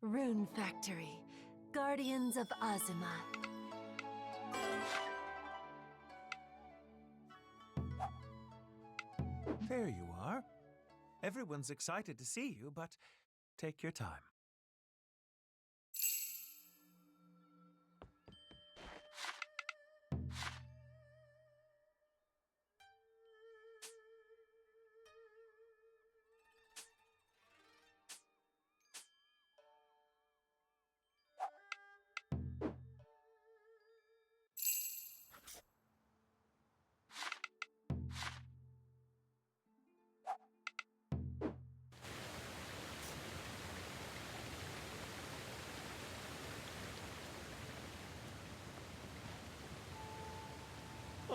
Rune Factory, Guardians of Azuma. There you are. Everyone's excited to see you, but take your time.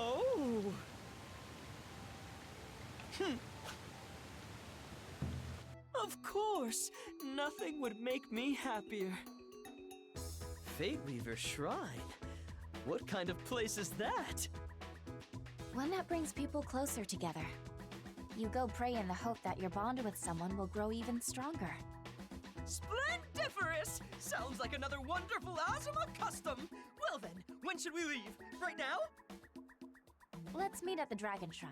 Oh! Of course! Nothing would make me happier. Fate Weaver Shrine? What kind of place is that? One that brings people closer together. You go pray in the hope that your bond with someone will grow even stronger. Splendiferous! Sounds like another wonderful Azuma custom! Well then, when should we leave? Right now? Let's meet at the Dragon Shrine.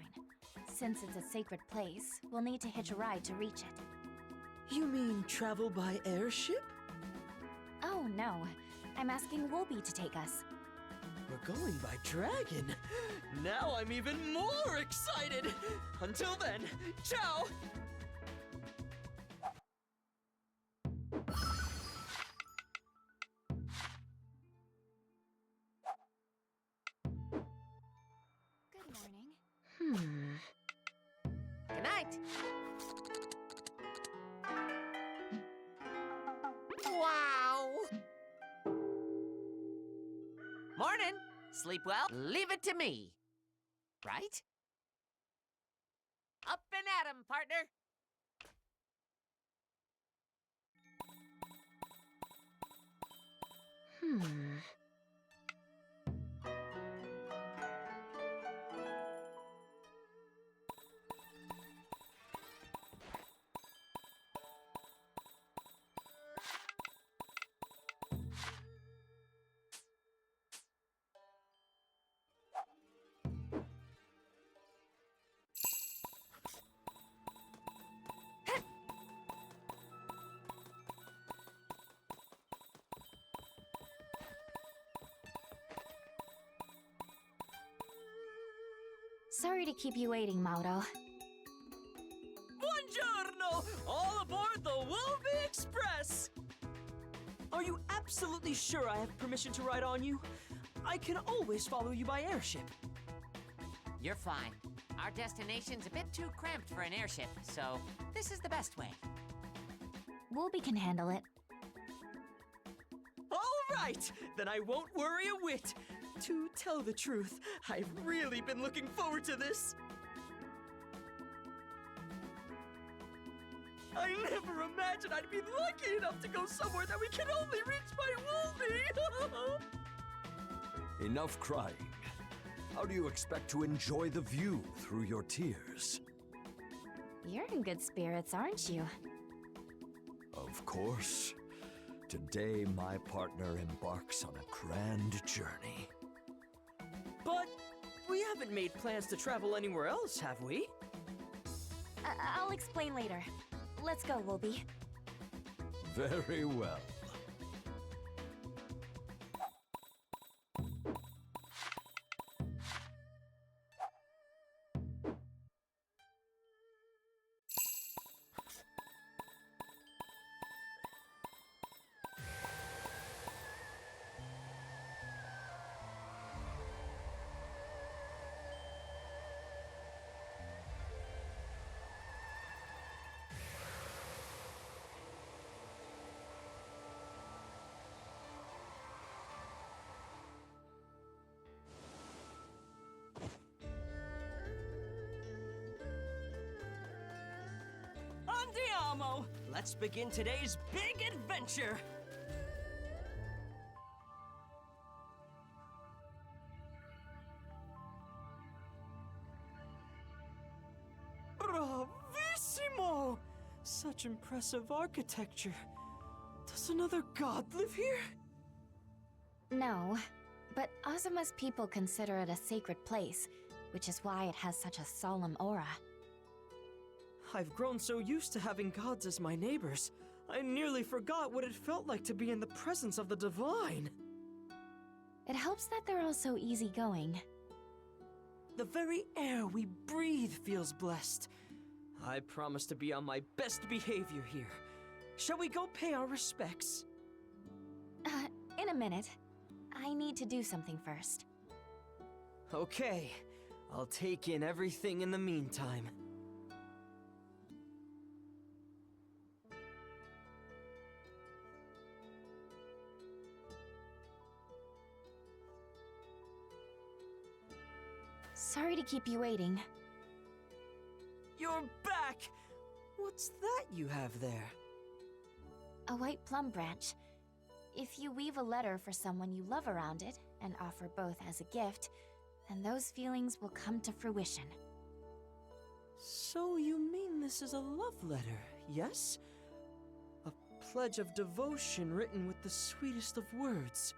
Since it's a sacred place, we'll need to hitch a ride to reach it. You mean travel by airship? Oh no, I'm asking Wolby to take us. We're going by dragon. Now I'm even more excited. Until then, ciao! Good morning. Good night. Wow! Morning. Sleep well? Leave it to me. Right? Up and at 'em, partner. Sorry to keep you waiting, Mauro. Buongiorno! All aboard the Wolby Express! Are you absolutely sure I have permission to ride on you? I can always follow you by airship. You're fine. Our destination's a bit too cramped for an airship, so this is the best way. Wolby can handle it. All right! Then I won't worry a whit. To tell the truth, I've really been looking forward to this. I never imagined I'd be lucky enough to go somewhere that we can only reach by Wolby. Enough crying. How do you expect to enjoy the view through your tears? You're in good spirits, aren't you? Of course. Today, my partner embarks on a grand journey. But we haven't made plans to travel anywhere else, have we? I'll explain later. Let's go, Wolby. Very well. Andiamo! Let's begin today's big adventure! Bravissimo! Such impressive architecture. Does Does another god live here? No, but Azuma's people consider it a sacred place, which is why it has such a solemn aura. I've grown so used to having gods as my neighbors, I nearly forgot what it felt like to be in the presence of the divine. It helps that they're all so easygoing. The very air we breathe feels blessed. I promise to be on my best behavior here. Shall we go pay our respects? In a minute. I need to do something first. Okay, I'll take in everything in the meantime. Sorry to keep you waiting. You're back! What's that you have there? A white plum branch. If you weave a letter for someone you love around it, and offer both as a gift, then those feelings will come to fruition. So you mean this is a love letter, yes? A pledge of devotion written with the sweetest of words.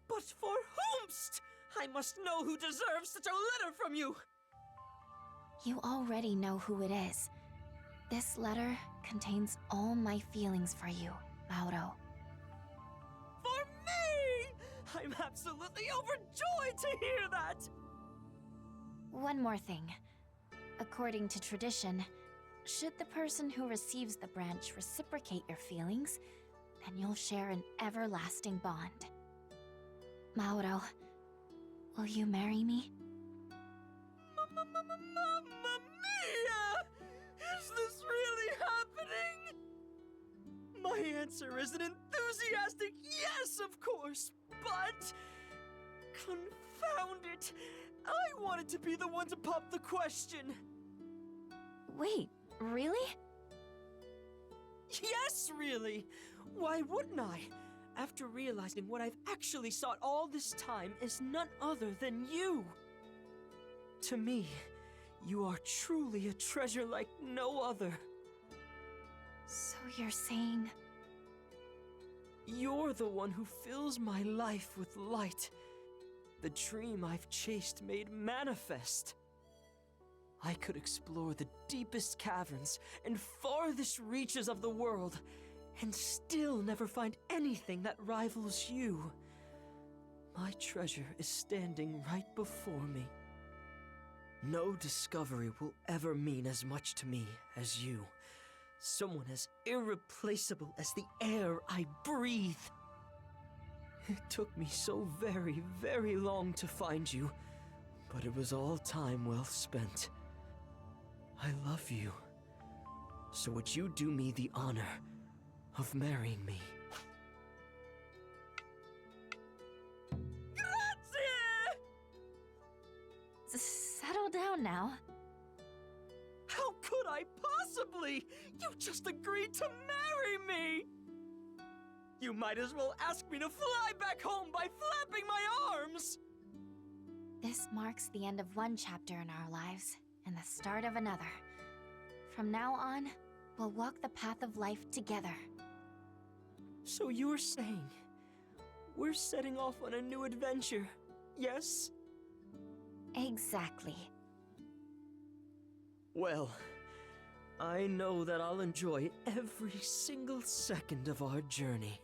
But for whomst? I must know who deserves such a letter from you! You already know who it is. This letter contains all my feelings for you, Mauro. For me! I'm absolutely overjoyed to hear that! One more thing. According to tradition, should the person who receives the branch reciprocate your feelings, then you'll share an everlasting bond. Mauro, will you marry me? Mamma mia! Is this really happening? My answer is an enthusiastic yes, of course, but... confound it! I wanted to be the one to pop the question! Wait, really? Yes, really! Why wouldn't I? After realizing what I've actually sought all this time is none other than you! To me, you are truly a treasure like no other. So you're saying... You're the one who fills my life with light. The dream I've chased made manifest. I could explore the deepest caverns and farthest reaches of the world, and still never find anything that rivals you. My treasure is standing right before me. No discovery will ever mean as much to me as you. Someone as irreplaceable as the air I breathe. It took me so very, very long to find you, but it was all time well spent. I love you. So would you do me the honor of marrying me? Grazie! Settle down now. How could I possibly? You just agreed to marry me! You might as well ask me to fly back home by flapping my arms! This marks the end of one chapter in our lives, and the start of another. From now on, we'll walk the path of life together. So you're saying, we're setting off on a new adventure, yes? Exactly. Well, I know that I'll enjoy every single second of our journey.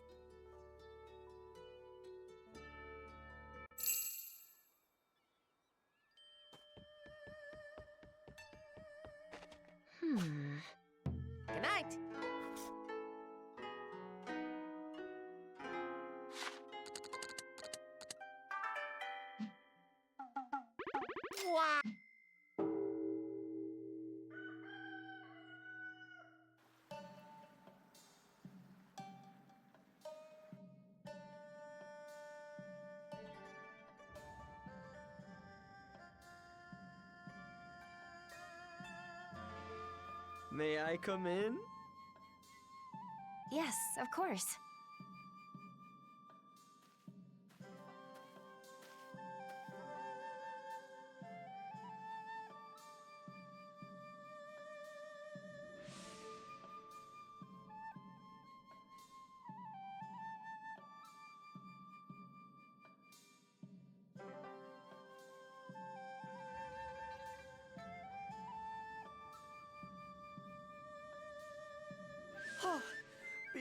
Good night. Wow. May I come in? Yes, of course.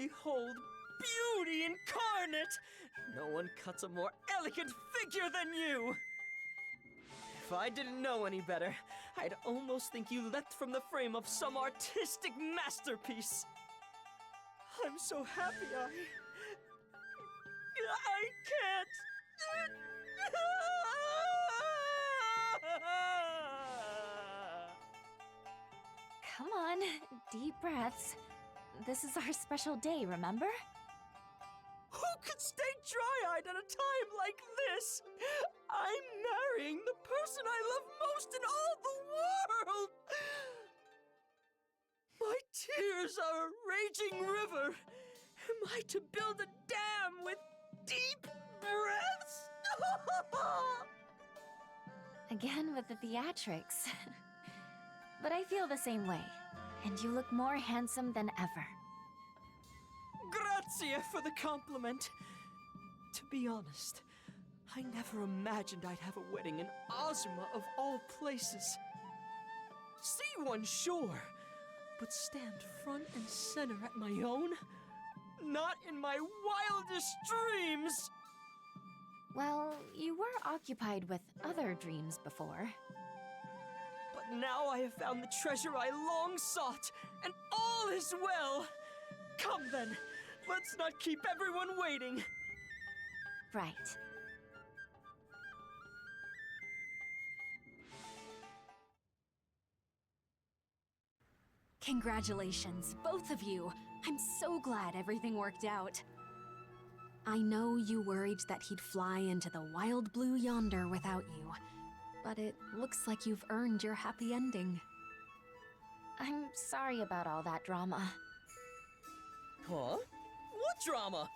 Behold, beauty incarnate! No one cuts a more elegant figure than you! If I didn't know any better, I'd almost think you leapt from the frame of some artistic masterpiece. I'm so happy I can't. Come on, deep breaths. This is our special day, remember? Who could stay dry-eyed at a time like this? I'm marrying the person I love most in all the world! My tears are a raging river. Am I to build a dam with deep breaths? Again with the theatrics. But I feel the same way, and you look more handsome than ever. Grazie for the compliment. To be honest, I never imagined I'd have a wedding in Azuma of all places. See one, sure, but stand front and center at my own? Not in my wildest dreams! Well, you were occupied with other dreams before. But now I have found the treasure I long sought, and all is well! Come then, let's not keep everyone waiting! Right. Congratulations, both of you. I'm so glad everything worked out. I know you worried that he'd fly into the wild blue yonder without you, but it looks like you've earned your happy ending. I'm sorry about all that drama. Huh? What drama?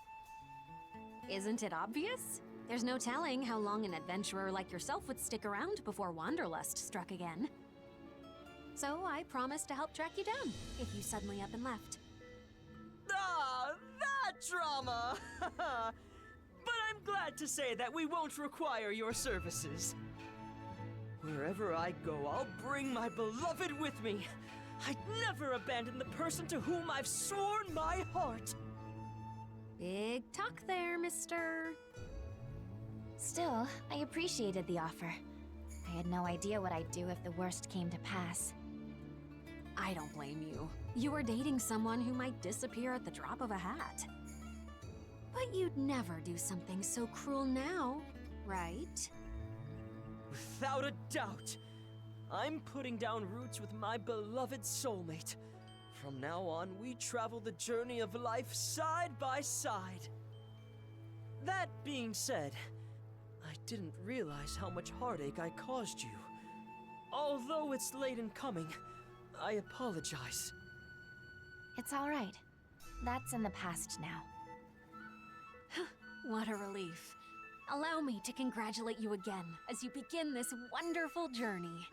Isn't it obvious? There's no telling how long an adventurer like yourself would stick around before Wanderlust struck again. So I promised to help track you down if you suddenly up and left. Ah, that drama! But I'm glad to say that we won't require your services. Wherever I go, I'll bring my beloved with me. I'd never abandon the person to whom I've sworn my heart. Big talk there, mister. Still, I appreciated the offer. I had no idea what I'd do if the worst came to pass. I don't blame you. You were dating someone who might disappear at the drop of a hat. But you'd never do something so cruel now, right? Without a doubt. I'm putting down roots with my beloved soulmate. From now on, we travel the journey of life side by side. That being said, I didn't realize how much heartache I caused you. Although it's late in coming, I apologize. It's all right. That's in the past now. What a relief. Allow me to congratulate you again as you begin this wonderful journey.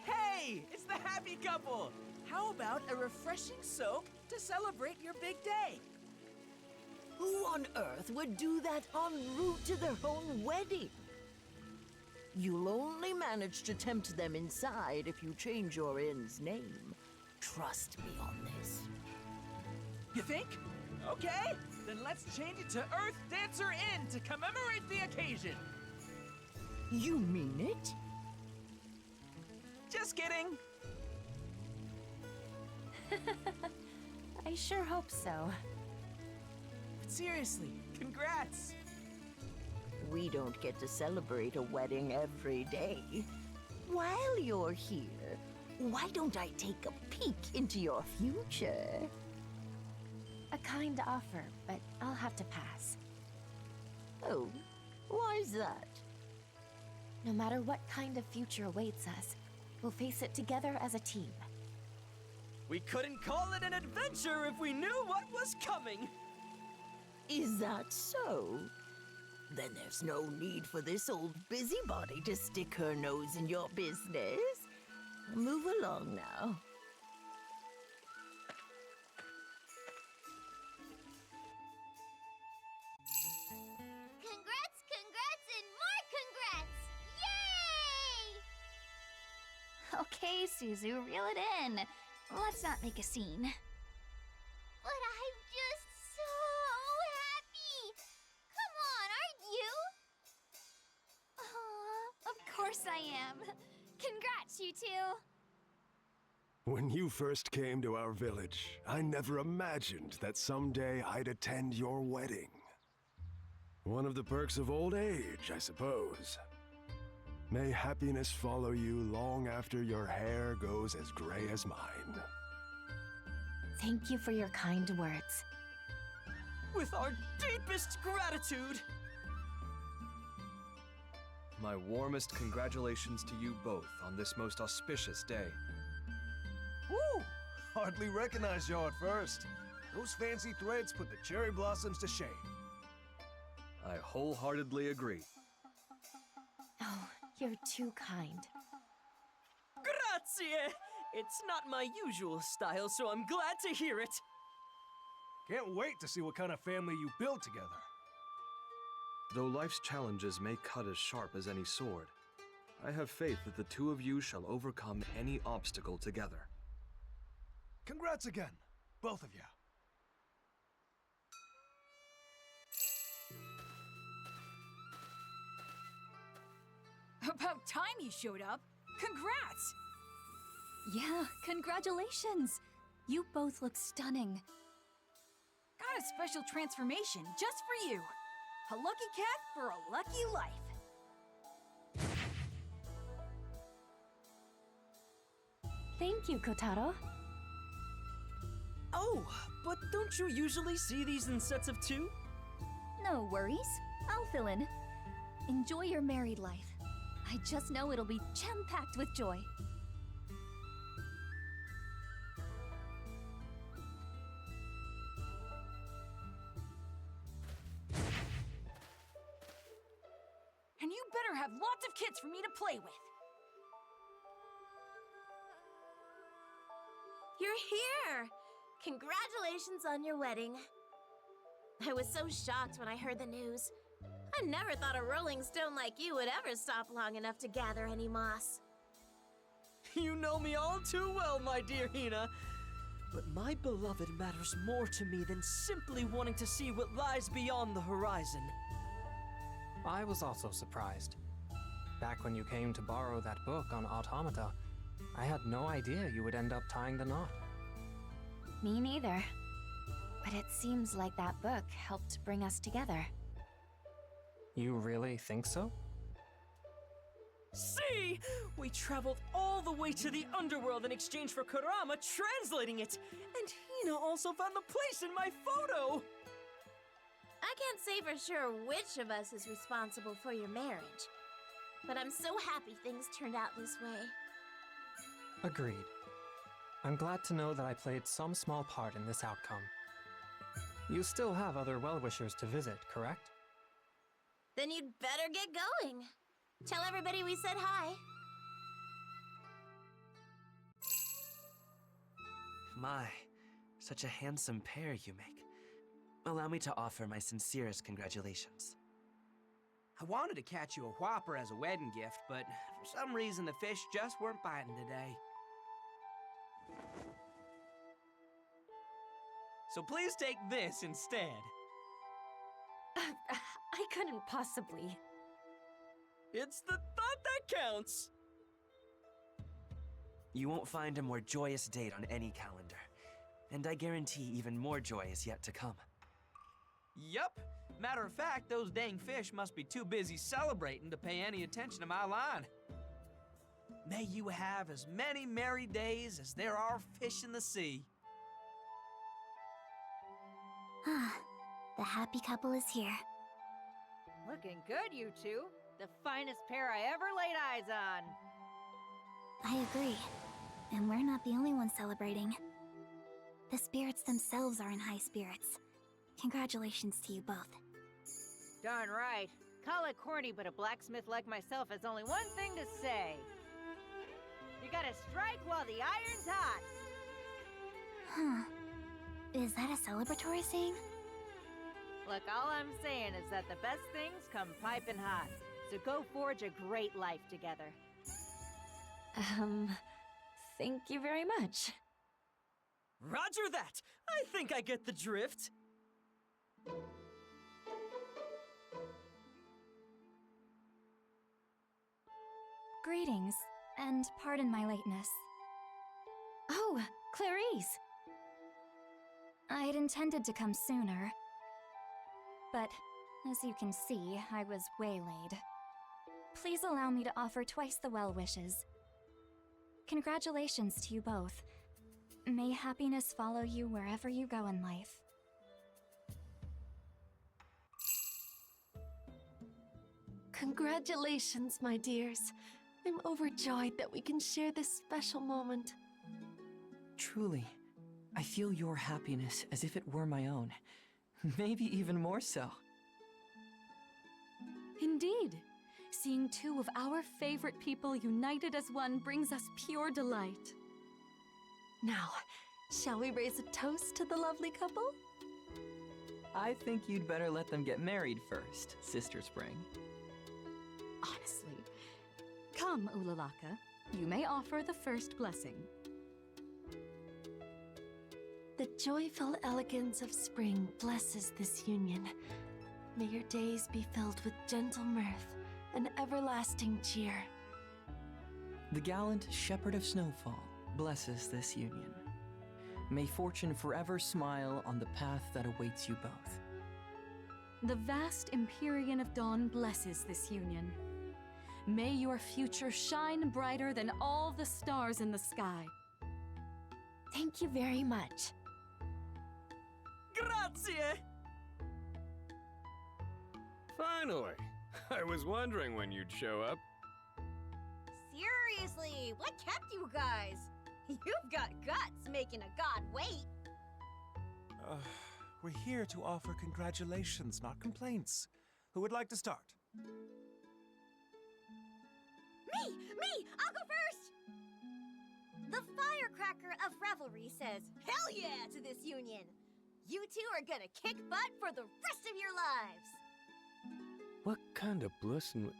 Hey, it's the happy couple! How about a refreshing soap to celebrate your big day? Who on earth would do that en route to their own wedding? You'll only manage to tempt them inside if you change your inn's name. Trust me on this. You think? Okay, then let's change it to Earth Dancer Inn to commemorate the occasion. You mean it? Just kidding. I sure hope so. But seriously, congrats. We don't get to celebrate a wedding every day. While you're here, why don't I take a peek into your future? A kind offer, but I'll have to pass. Oh, why's that? No matter what kind of future awaits us, we'll face it together as a team. We couldn't call it an adventure if we knew what was coming! Is that so? Then there's no need for this old busybody to stick her nose in your business. Move along now. Congrats, congrats, and more congrats! Yay! Okay, Suzu, reel it in. Let's not make a scene. I am. Congrats, you two. When you first came to our village, I never imagined that someday I'd attend your wedding. One of the perks of old age, I suppose. May happiness follow you long after your hair goes as gray as mine. Thank you for your kind words. With our deepest gratitude! My warmest congratulations to you both on this most auspicious day. Woo! Hardly recognized y'all at first. Those fancy threads put the cherry blossoms to shame. I wholeheartedly agree. Oh, you're too kind. Grazie! It's not my usual style, so I'm glad to hear it. Can't wait to see what kind of family you build together. Though life's challenges may cut as sharp as any sword, I have faith that the two of you shall overcome any obstacle together. Congrats again, both of you. About time you showed up. Congrats! Yeah, congratulations! You both look stunning. Got a special transformation just for you. A lucky cat for a lucky life. Thank you, Kotaro. Oh, but don't you usually see these in sets of two? No worries. I'll fill in. Enjoy your married life. I just know it'll be jam-packed with joy. And you better have lots of kids for me to play with. You're here! Congratulations on your wedding. I was so shocked when I heard the news. I never thought a rolling stone like you would ever stop long enough to gather any moss. You know me all too well, my dear Hina. But my beloved matters more to me than simply wanting to see what lies beyond the horizon. I was also surprised. Back when you came to borrow that book on automata, I had no idea you would end up tying the knot. Me neither. But it seems like that book helped bring us together. You really think so? See? We traveled all the way to the underworld in exchange for Kurama translating it! And Hina also found the place in my photo! I can't say for sure which of us is responsible for your marriage, but I'm so happy things turned out this way. Agreed. I'm glad to know that I played some small part in this outcome. You still have other well-wishers to visit, correct? Then you'd better get going. Tell everybody we said hi. My, such a handsome pair you make. Allow me to offer my sincerest congratulations. I wanted to catch you a whopper as a wedding gift, but for some reason the fish just weren't biting today. So please take this instead. I couldn't possibly. It's the thought that counts! You won't find a more joyous date on any calendar. And I guarantee even more joy is yet to come. Yup. Matter of fact, those dang fish must be too busy celebrating to pay any attention to my line. May you have as many merry days as there are fish in the sea. Ah, the happy couple is here. Looking good, you two. The finest pair I ever laid eyes on. I agree. And we're not the only ones celebrating. The spirits themselves are in high spirits. Congratulations to you both. Darn right. Call it corny, but a blacksmith like myself has only one thing to say. You gotta strike while the iron's hot. Huh. Is that a celebratory saying? Look, all I'm saying is that the best things come piping hot. So go forge a great life together. Thank you very much. Roger that! I think I get the drift. Greetings, and pardon my lateness. Oh, Clarice! I had intended to come sooner, but as you can see, I was waylaid. Please allow me to offer twice the well wishes. Congratulations to you both. May happiness follow you wherever you go in life. Congratulations, my dears. I'm overjoyed that we can share this special moment. Truly, I feel your happiness as if it were my own. Maybe even more so. Indeed. Seeing two of our favorite people united as one brings us pure delight. Now, shall we raise a toast to the lovely couple? I think you'd better let them get married first, Sister Spring. Honestly. Come, Ulalaka. You may offer the first blessing. The joyful elegance of spring blesses this union. May your days be filled with gentle mirth and everlasting cheer. The gallant Shepherd of Snowfall blesses this union. May fortune forever smile on the path that awaits you both. The vast Empyrean of Dawn blesses this union. May your future shine brighter than all the stars in the sky. Thank you very much. Grazie! Finally! I was wondering when you'd show up. Seriously, what kept you guys? You've got guts making a god wait. We're here to offer congratulations, not complaints. Who would like to start? Me! I'll go first! The firecracker of revelry says, hell yeah to this union! You two are gonna kick butt for the rest of your lives! What kind of blessing?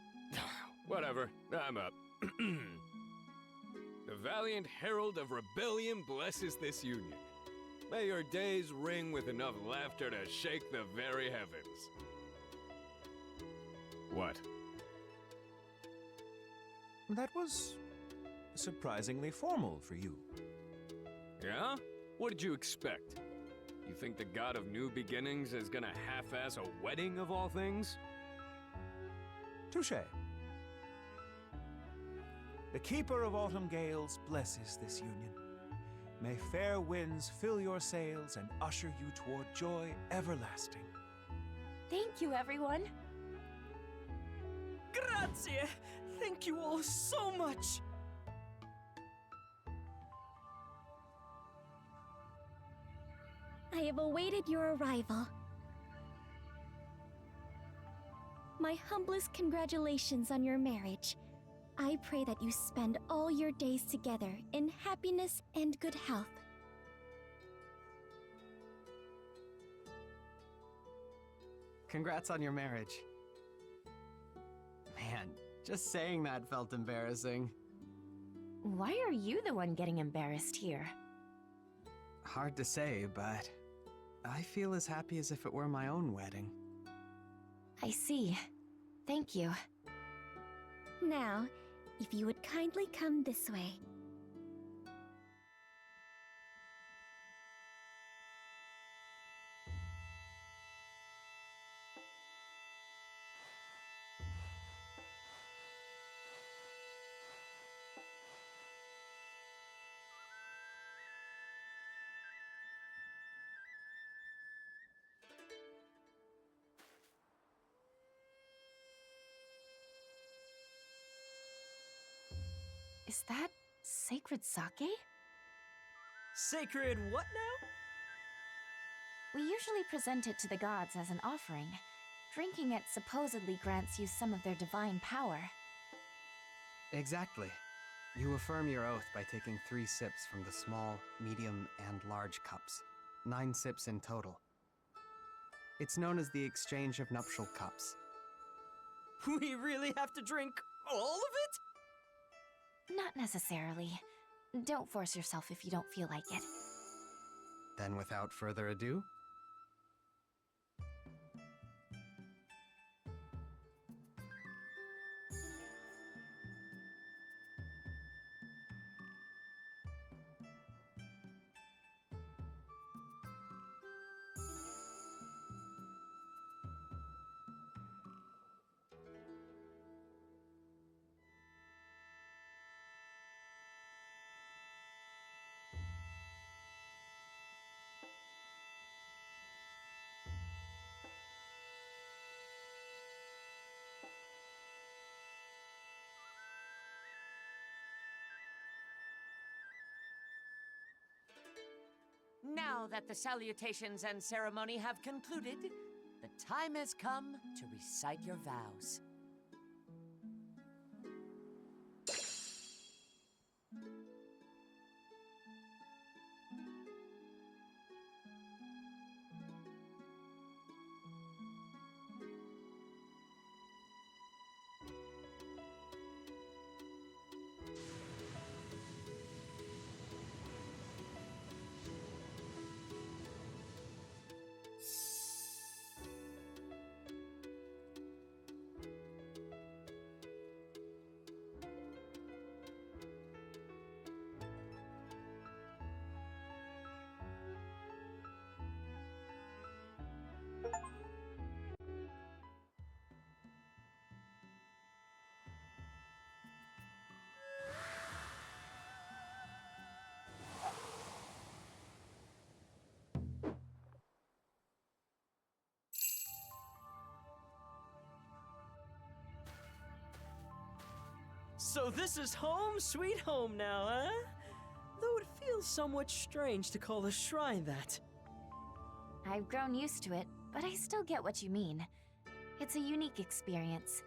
Whatever, I'm up. The valiant herald of rebellion blesses this union. May your days ring with enough laughter to shake the very heavens. What? That was surprisingly formal for you. Yeah? What did you expect? You think the god of new beginnings is gonna half-ass a wedding of all things? Touché. The Keeper of Autumn Gales blesses this union. May fair winds fill your sails and usher you toward joy everlasting. Thank you, everyone. Grazie! Thank you all so much! I have awaited your arrival. My humblest congratulations on your marriage. I pray that you spend all your days together in happiness and good health. Congrats on your marriage. Man, just saying that felt embarrassing. Why are you the one getting embarrassed here? Hard to say, but I feel as happy as if it were my own wedding. I see. Thank you. Now, if you would kindly come this way. Is that sacred sake? Sacred what now? We usually present it to the gods as an offering. Drinking it supposedly grants you some of their divine power. Exactly. You affirm your oath by taking 3 sips from the small, medium, and large cups. 9 sips in total. It's known as the exchange of nuptial cups. We really have to drink all of it? Not necessarily. Don't force yourself if you don't feel like it. Then without further ado, Now that the salutations and ceremony have concluded, the time has come to recite your vows. So this is home sweet home now, huh? Though it feels somewhat strange to call a shrine that. I've grown used to it, but I still get what you mean. It's a unique experience.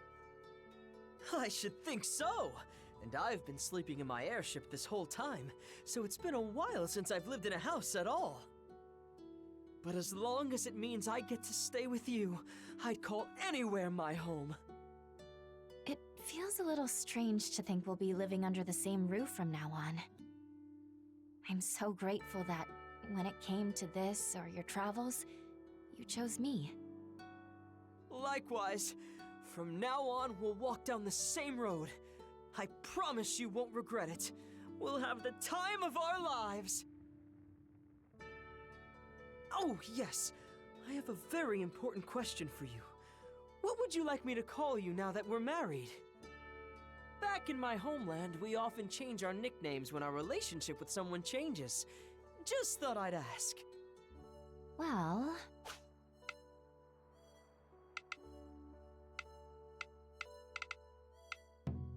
I should think so! And I've been sleeping in my airship this whole time, so it's been a while since I've lived in a house at all. But as long as it means I get to stay with you, I'd call anywhere my home. It feels a little strange to think we'll be living under the same roof from now on. I'm so grateful that when it came to this or your travels, you chose me. Likewise, from now on we'll walk down the same road. I promise you won't regret it. We'll have the time of our lives. Oh, yes. I have a very important question for you. What would you like me to call you now that we're married? Back in my homeland, we often change our nicknames when our relationship with someone changes. Just thought I'd ask. Well...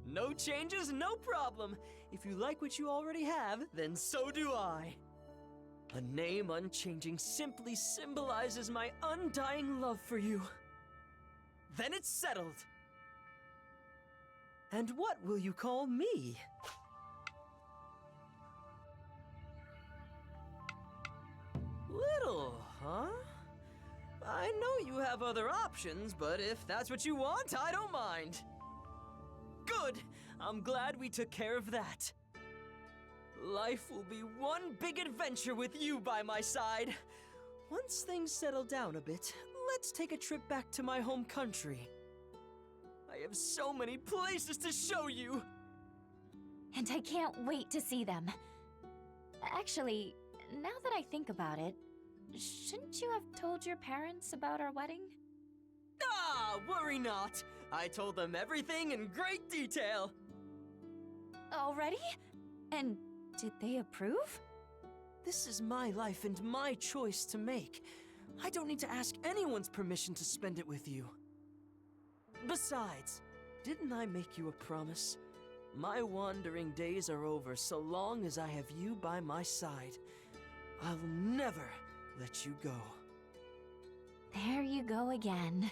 No changes, no problem. If you like what you already have, then so do I. A name unchanging simply symbolizes my undying love for you. Then it's settled. And what will you call me? Little, huh? I know you have other options, but if that's what you want, I don't mind. Good! I'm glad we took care of that. Life will be one big adventure with you by my side. Once things settle down a bit, let's take a trip back to my home country. I have so many places to show you! And I can't wait to see them. Actually, now that I think about it, shouldn't you have told your parents about our wedding? Ah, worry not! I told them everything in great detail! Already? And did they approve? This is my life and my choice to make. I don't need to ask anyone's permission to spend it with you. Besides, didn't I make you a promise? My wandering days are over so long as I have you by my side. I'll never let you go. There you go again.